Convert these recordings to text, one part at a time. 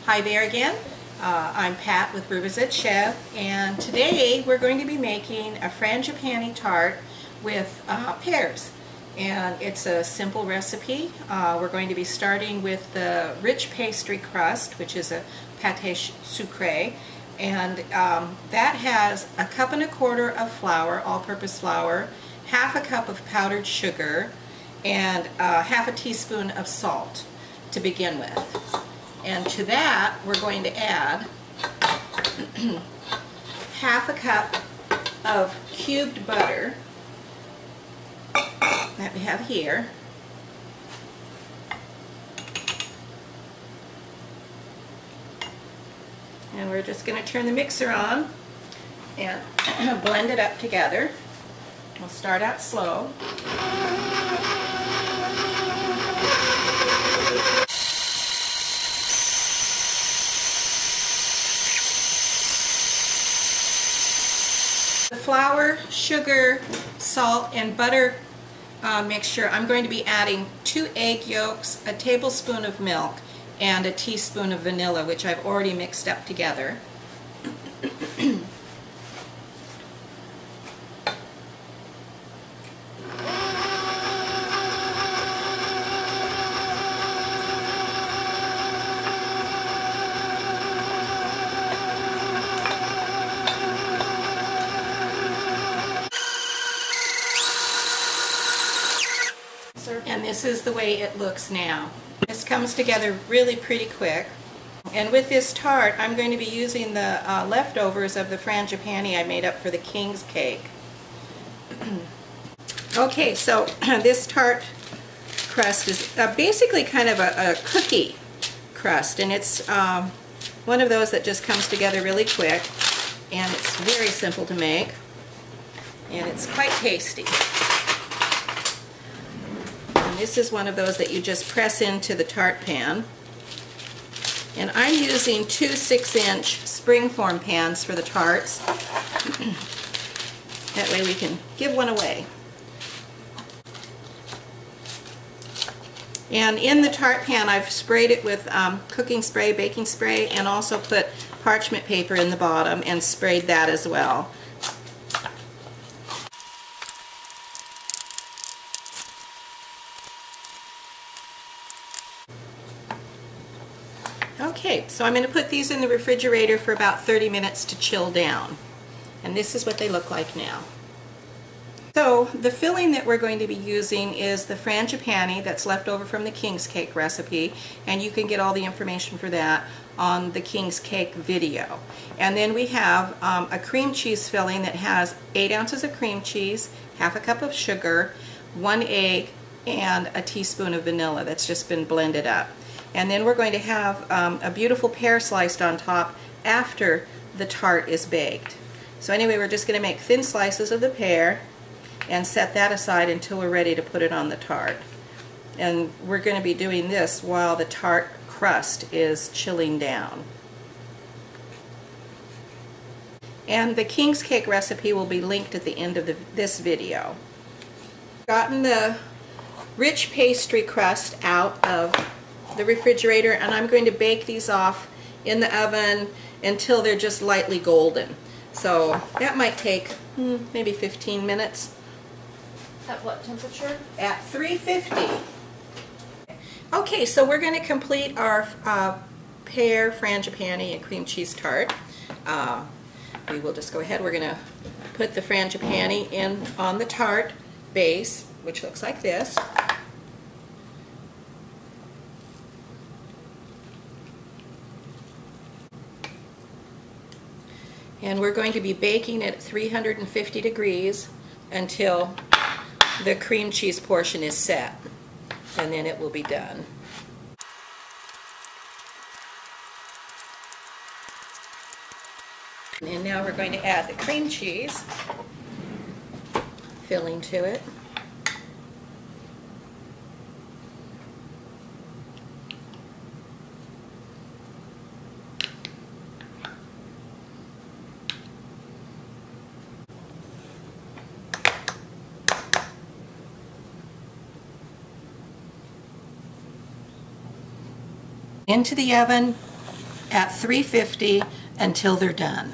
Hi there again. I'm Pat with Rubizet Chef, and today we're going to be making a Frangipane tart with pears. And it's a simple recipe. We're going to be starting with the rich pastry crust, which is a pâté sucré, and that has 1.25 cups of flour, all-purpose flour, half a cup of powdered sugar, and half a teaspoon of salt to begin with. And to that, we're going to add half a cup of cubed butter that we have here. And we're just going to turn the mixer on and blend it up together. We'll start out slow. The flour, sugar, salt, and butter mixture, I'm going to be adding 2 egg yolks, a tablespoon of milk, and a teaspoon of vanilla, which I've already mixed up together. And this is the way it looks now. This comes together really pretty quick. And with this tart, I'm going to be using the leftovers of the frangipane I made up for the king's cake. Okay, so this tart crust is basically kind of a cookie crust, and it's one of those that just comes together really quick, and it's very simple to make, and it's quite tasty. This is one of those that you just press into the tart pan. And I'm using 2 6-inch springform pans for the tarts. That way we can give one away. And in the tart pan I've sprayed it with cooking spray, baking spray, and also put parchment paper in the bottom and sprayed that as well. Okay, so I'm going to put these in the refrigerator for about 30 minutes to chill down. And this is what they look like now. So the filling that we're going to be using is the frangipane that's left over from the king's cake recipe, and you can get all the information for that on the king's cake video. And then we have a cream cheese filling that has 8 ounces of cream cheese, half a cup of sugar, 1 egg, and a teaspoon of vanilla that's just been blended up. And then we're going to have a beautiful pear sliced on top after the tart is baked. So anyway, we're just going to make thin slices of the pear and set that aside until we're ready to put it on the tart. And we're going to be doing this while the tart crust is chilling down. And the king's cake recipe will be linked at the end of this video. Gotten the rich pastry crust out of the refrigerator, and I'm going to bake these off in the oven until they're just lightly golden. So that might take maybe 15 minutes. At what temperature? At 350. Okay, so we're going to complete our pear, frangipane, and cream cheese tart. We will just go ahead. We're going to put the frangipane in on the tart base, which looks like this. And we're going to be baking it at 350 degrees until the cream cheese portion is set, and then it will be done. And now we're going to add the cream cheese filling to it. Into the oven at 350 until they're done.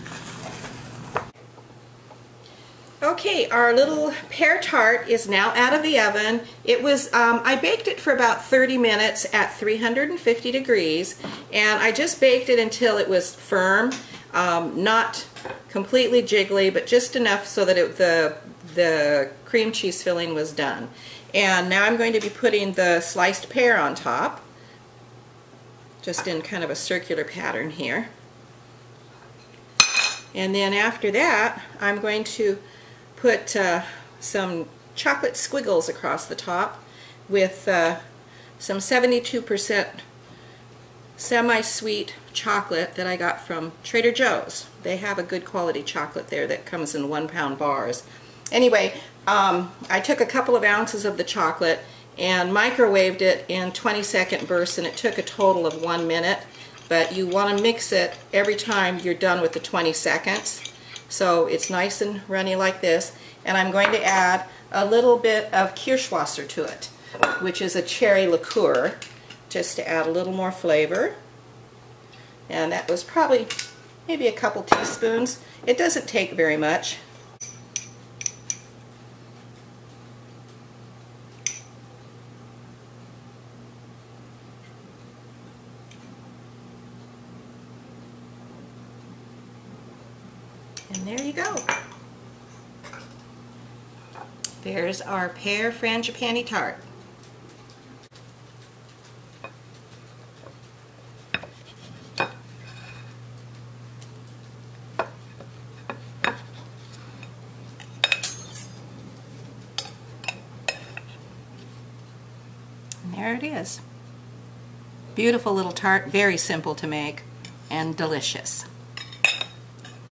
Okay, our little pear tart is now out of the oven. It was, I baked it for about 30 minutes at 350 degrees, and I just baked it until it was firm, not completely jiggly, but just enough so that the cream cheese filling was done. And now I'm going to be putting the sliced pear on top, just in kind of a circular pattern here. And then after that, I'm going to put some chocolate squiggles across the top with some 72% semi-sweet chocolate that I got from Trader Joe's. They have a good quality chocolate there that comes in 1-pound bars. Anyway, I took a couple of ounces of the chocolate and microwaved it in 20-second bursts, and it took a total of 1 minute. But you want to mix it every time you're done with the 20 seconds. So it's nice and runny like this. And I'm going to add a little bit of Kirschwasser to it, which is a cherry liqueur, just to add a little more flavor. And that was probably maybe a couple teaspoons. It doesn't take very much. And there you go. There's our pear frangipane tart. And there it is. Beautiful little tart, very simple to make, and delicious.